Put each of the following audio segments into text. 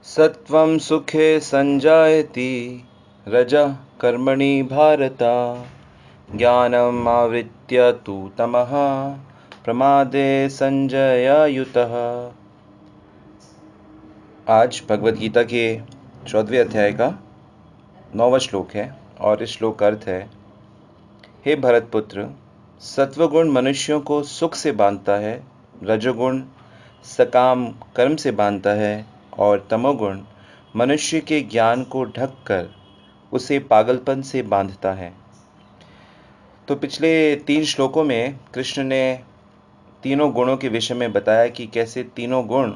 सत्वं सुखे संजायति रजः कर्मणि भारत। ज्ञानम् आवृत्य तु तमः प्रमादे संजयायुतः। आज भगवद गीता के 14वें अध्याय का 9वां श्लोक है और इस श्लोक का अर्थ है, हे भरतपुत्र, सत्वगुण मनुष्यों को सुख से बांधता है, रजोगुण सकाम कर्म से बांधता है और तमोगुण मनुष्य के ज्ञान को ढककर उसे पागलपन से बांधता है। तो पिछले 3 श्लोकों में कृष्ण ने तीनों गुणों के विषय में बताया कि कैसे तीनों गुण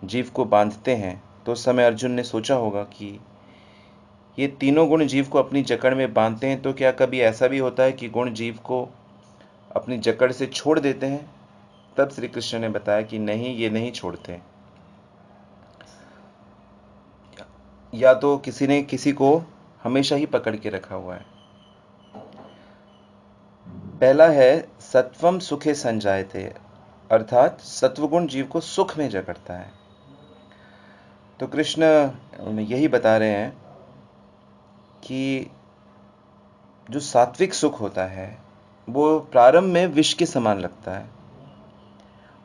जीव को बांधते हैं। तो उस समय अर्जुन ने सोचा होगा कि ये तीनों गुण जीव को अपनी जकड़ में बांधते हैं, तो क्या कभी ऐसा भी होता है कि गुण जीव को अपनी जकड़ से छोड़ देते हैं? तब श्री कृष्ण ने बताया कि नहीं, ये नहीं छोड़ते। या तो किसी ने किसी को हमेशा ही पकड़ के रखा हुआ है। पहला है सत्वम सुखे संजायते, अर्थात सत्वगुण जीव को सुख में जकड़ता है। तो कृष्ण यही बता रहे हैं कि जो सात्विक सुख होता है वो प्रारंभ में विष के समान लगता है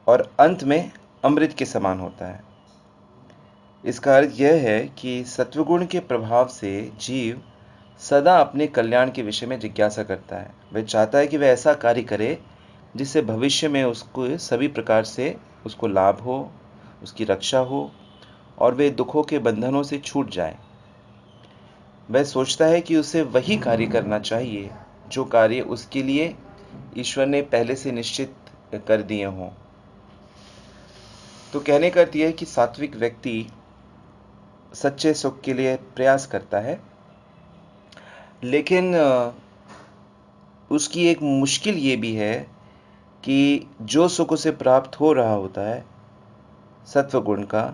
और अंत में अमृत के समान होता है। इसका अर्थ यह है कि सत्वगुण के प्रभाव से जीव सदा अपने कल्याण के विषय में जिज्ञासा करता है। वह चाहता है कि वह ऐसा कार्य करे जिससे भविष्य में उसको सभी प्रकार से उसको लाभ हो, उसकी रक्षा हो और वे दुखों के बंधनों से छूट जाए। वह सोचता है कि उसे वही कार्य करना चाहिए जो कार्य उसके लिए ईश्वर ने पहले से निश्चित कर दिए हों। तो कहने का अर्थ यह है कि सात्विक व्यक्ति सच्चे सुख के लिए प्रयास करता है, लेकिन उसकी एक मुश्किल ये भी है कि जो सुख उसे प्राप्त हो रहा होता है सत्वगुण का,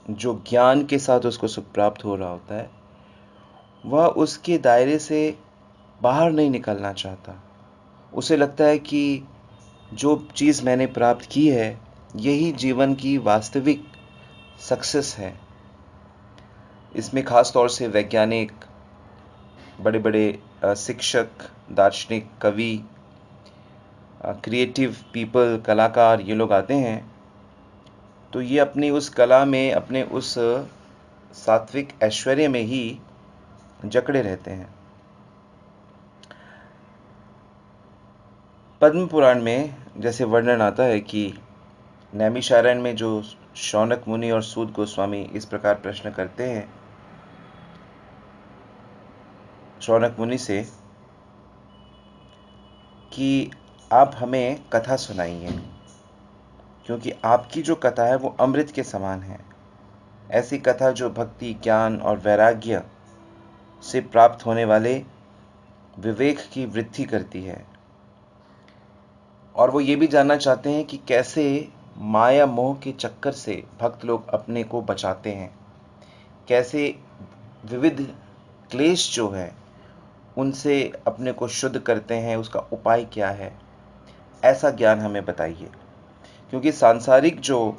जो ज्ञान के साथ उसको सुख प्राप्त हो रहा होता है, वह उसके दायरे से बाहर नहीं निकलना चाहता। उसे लगता है कि जो चीज़ मैंने प्राप्त की है यही जीवन की वास्तविक सक्सेस है। इसमें ख़ास तौर से वैज्ञानिक, बड़े बड़े शिक्षक, दार्शनिक, कवि, क्रिएटिव पीपल, कलाकार, ये लोग आते हैं तो ये अपनी उस कला में, अपने उस सात्विक ऐश्वर्य में ही जकड़े रहते हैं। पद्म पुराण में जैसे वर्णन आता है कि नैमिषारण्य में जो शौनक मुनि और सूत गोस्वामी इस प्रकार प्रश्न करते हैं शौनक मुनि से कि आप हमें कथा सुनाइए, क्योंकि आपकी जो कथा है वो अमृत के समान है। ऐसी कथा जो भक्ति, ज्ञान और वैराग्य से प्राप्त होने वाले विवेक की वृद्धि करती है। और वो ये भी जानना चाहते हैं कि कैसे माया मोह के चक्कर से भक्त लोग अपने को बचाते हैं, कैसे विविध क्लेश जो है उनसे अपने को शुद्ध करते हैं, उसका उपाय क्या है। ऐसा ज्ञान हमें बताइए, क्योंकि सांसारिक जो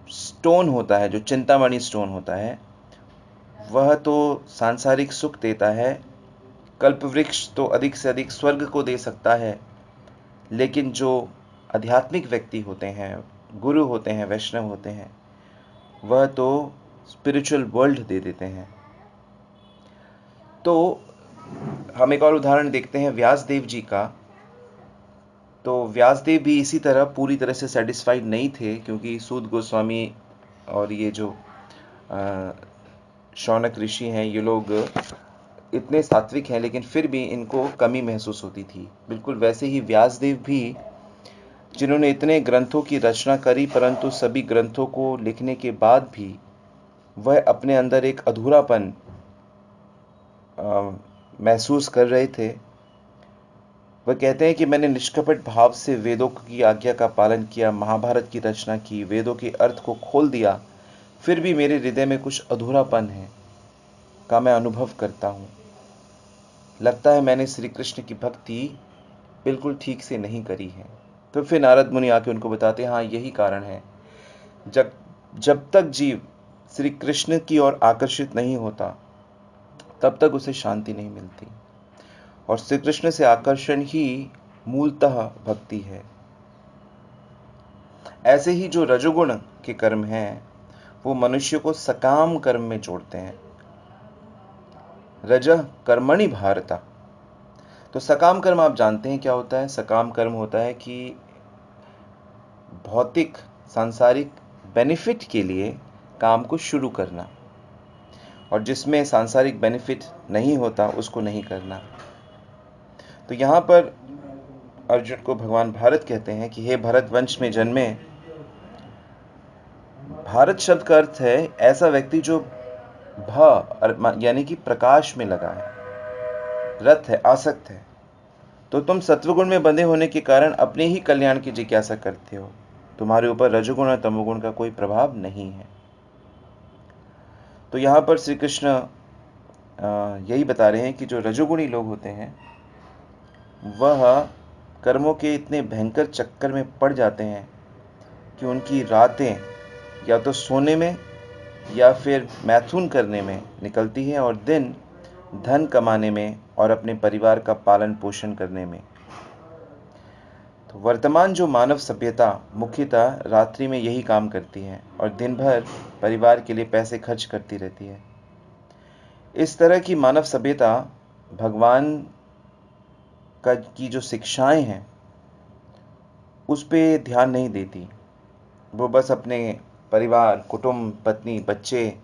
स्टोन होता है, जो चिंतामणि स्टोन होता है, वह तो सांसारिक सुख देता है। कल्पवृक्ष तो अधिक से अधिक स्वर्ग को दे सकता है, लेकिन जो आध्यात्मिक व्यक्ति होते हैं, गुरु होते हैं, वैष्णव होते हैं, वह तो स्पिरिचुअल वर्ल्ड दे देते हैं। तो हम एक और उदाहरण देखते हैं व्यासदेव जी का। तो व्यासदेव भी इसी तरह पूरी तरह से सेटिस्फाइड नहीं थे, क्योंकि सूत गोस्वामी और ये जो शौनक ऋषि हैं, ये लोग इतने सात्विक हैं, लेकिन फिर भी इनको कमी महसूस होती थी। बिल्कुल वैसे ही व्यासदेव भी, जिन्होंने इतने ग्रंथों की रचना करी, परंतु सभी ग्रंथों को लिखने के बाद भी वह अपने अंदर एक अधूरापन महसूस कर रहे थे। वह कहते हैं कि मैंने निष्कपट भाव से वेदों की आज्ञा का पालन किया, महाभारत की रचना की, वेदों के अर्थ को खोल दिया, फिर भी मेरे हृदय में कुछ अधूरापन है का मैं अनुभव करता हूँ। लगता है मैंने श्री कृष्ण की भक्ति बिल्कुल ठीक से नहीं करी है। तो फिर नारद मुनि आके उनको बताते हैं, हाँ यही कारण है। जब जब तक जीव श्री कृष्ण की ओर आकर्षित नहीं होता तब तक उसे शांति नहीं मिलती, और श्री कृष्ण से आकर्षण ही मूलतः भक्ति है। ऐसे ही जो रजोगुण के कर्म हैं वो मनुष्य को सकाम कर्म में जोड़ते हैं। रजः कर्मणि भारता। तो सकाम कर्म आप जानते हैं क्या होता है। सकाम कर्म होता है कि भौतिक सांसारिक बेनिफिट के लिए काम को शुरू करना, और जिसमें सांसारिक बेनिफिट नहीं होता उसको नहीं करना। तो यहाँ पर अर्जुन को भगवान भारत कहते हैं कि हे भरत वंश में जन्मे। भारत शब्द का अर्थ है ऐसा व्यक्ति जो यानी कि प्रकाश में लगा है, रत है, आसक्त है। तो तुम सत्वगुण में बंधे होने के कारण अपने ही कल्याण की जिज्ञासा करते हो। तुम्हारे ऊपर रजोगुण और तमोगुण का कोई प्रभाव नहीं है। तो यहाँ पर श्री कृष्ण यही बता रहे हैं कि जो रजोगुणी लोग होते हैं वह कर्मों के इतने भयंकर चक्कर में पड़ जाते हैं कि उनकी रातें या तो सोने में या फिर मैथुन करने में निकलती है, और दिन धन कमाने में और अपने परिवार का पालन पोषण करने में। तो वर्तमान जो मानव सभ्यता मुख्यतः रात्रि में यही काम करती है और दिन भर परिवार के लिए पैसे खर्च करती रहती है। इस तरह की मानव सभ्यता भगवान की जो शिक्षाएं हैं उस पे ध्यान नहीं देती। वो बस अपने परिवार, कुटुंब, पत्नी, बच्चे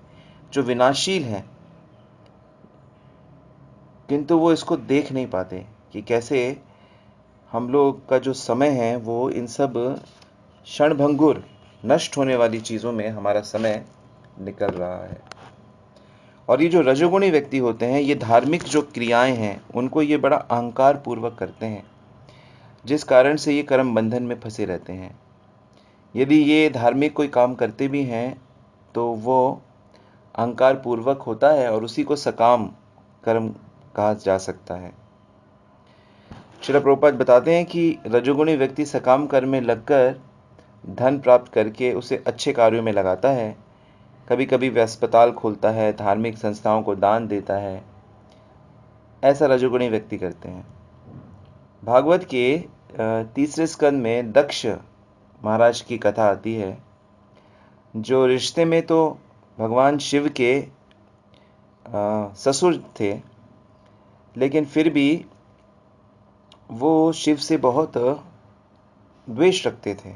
जो विनाशील हैं, किंतु वो इसको देख नहीं पाते कि कैसे हम लोग का जो समय है वो इन सब क्षणभंगुर नष्ट होने वाली चीज़ों में हमारा समय निकल रहा है। और ये जो रजोगुणी व्यक्ति होते हैं, ये धार्मिक जो क्रियाएं हैं उनको ये बड़ा अहंकार पूर्वक करते हैं, जिस कारण से ये कर्म बंधन में फंसे रहते हैं। यदि ये धार्मिक कोई काम करते भी हैं तो वो अहंकार पूर्वक होता है और उसी को सकाम कर्म कहा जा सकता है। श्रील प्रभुपाद बताते हैं कि रजोगुणी व्यक्ति सकाम कर्म में लगकर धन प्राप्त करके उसे अच्छे कार्यों में लगाता है। कभी कभी वह अस्पताल खोलता है, धार्मिक संस्थाओं को दान देता है। ऐसा रजोगुणी व्यक्ति करते हैं। भागवत के तीसरे स्कंद में दक्ष महाराज की कथा आती है, जो रिश्ते में तो भगवान शिव के ससुर थे, लेकिन फिर भी वो शिव से बहुत द्वेष रखते थे,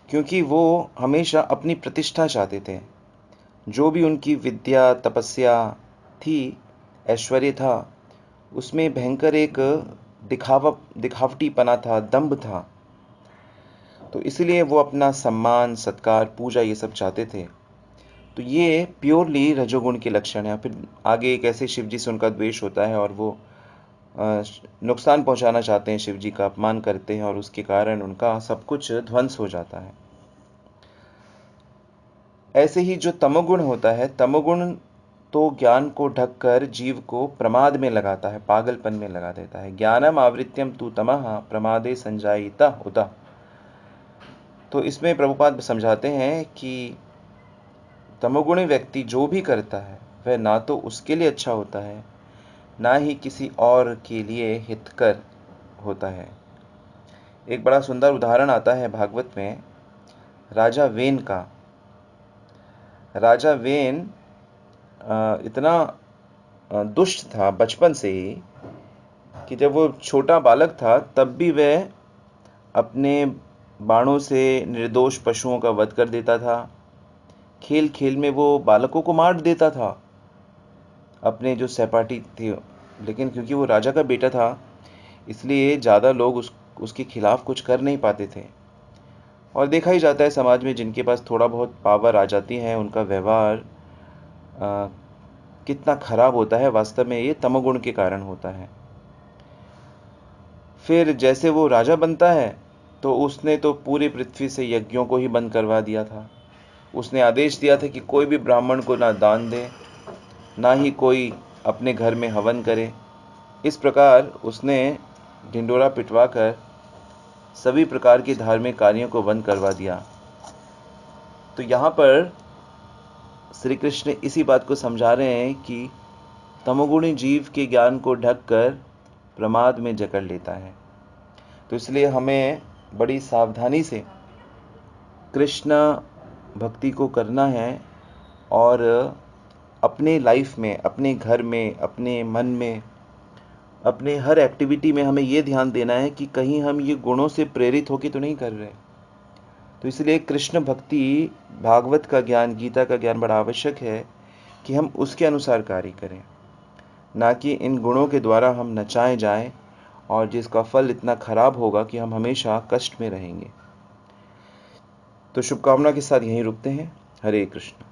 क्योंकि वो हमेशा अपनी प्रतिष्ठा चाहते थे। जो भी उनकी विद्या, तपस्या थी, ऐश्वर्य था, उसमें भयंकर एक दिखावटीपना था, दंभ था। तो इसलिए वो अपना सम्मान, सत्कार, पूजा ये सब चाहते थे। तो ये प्योरली रजोगुण के लक्षण है। फिर आगे कैसे शिव जी से उनका द्वेष होता है और वो नुकसान पहुंचाना चाहते हैं, शिव जी का अपमान करते हैं और उसके कारण उनका सब कुछ ध्वंस हो जाता है। ऐसे ही जो तमोगुण होता है, तमोगुण तो ज्ञान को ढककर जीव को प्रमाद में लगाता है, पागलपन में लगा देता है। ज्ञानम आवृत्यम तु तमः प्रमादे संजायिता उदा। तो इसमें प्रभुपाद समझाते हैं कि तमोगुणी व्यक्ति जो भी करता है वह ना तो उसके लिए अच्छा होता है, ना ही किसी और के लिए हितकर होता है। एक बड़ा सुंदर उदाहरण आता है भागवत में राजा वेन का। राजा वेन इतना दुष्ट था बचपन से ही कि जब वो छोटा बालक था तब भी वह अपने बाणों से निर्दोष पशुओं का वध कर देता था। खेल खेल में वो बालकों को मार देता था, अपने जो सहपाठी थे। लेकिन क्योंकि वो राजा का बेटा था इसलिए ज़्यादा लोग उसके खिलाफ कुछ कर नहीं पाते थे। और देखा ही जाता है समाज में जिनके पास थोड़ा बहुत पावर आ जाती है उनका व्यवहार कितना खराब होता है। वास्तव में ये तमोगुण के कारण होता है। फिर जैसे वो राजा बनता है तो उसने तो पूरी पृथ्वी से यज्ञों को ही बंद करवा दिया था। उसने आदेश दिया था कि कोई भी ब्राह्मण को ना दान दे, ना ही कोई अपने घर में हवन करे। इस प्रकार उसने ढिंडोरा पिटवा कर सभी प्रकार के धार्मिक कार्यों को बंद करवा दिया। तो यहाँ पर श्री कृष्ण इसी बात को समझा रहे हैं कि तमोगुणी जीव के ज्ञान को ढककर प्रमाद में जकड़ लेता है। तो इसलिए हमें बड़ी सावधानी से कृष्ण भक्ति को करना है और अपने लाइफ में, अपने घर में, अपने मन में, अपने हर एक्टिविटी में हमें ये ध्यान देना है कि कहीं हम ये गुणों से प्रेरित होकर तो नहीं कर रहे। तो इसलिए कृष्ण भक्ति, भागवत का ज्ञान, गीता का ज्ञान बड़ा आवश्यक है कि हम उसके अनुसार कार्य करें, ना कि इन गुणों के द्वारा हम नचाए जाएं और जिसका फल इतना खराब होगा कि हम हमेशा कष्ट में रहेंगे। तो शुभकामना के साथ यहीं रुकते हैं। हरे कृष्ण।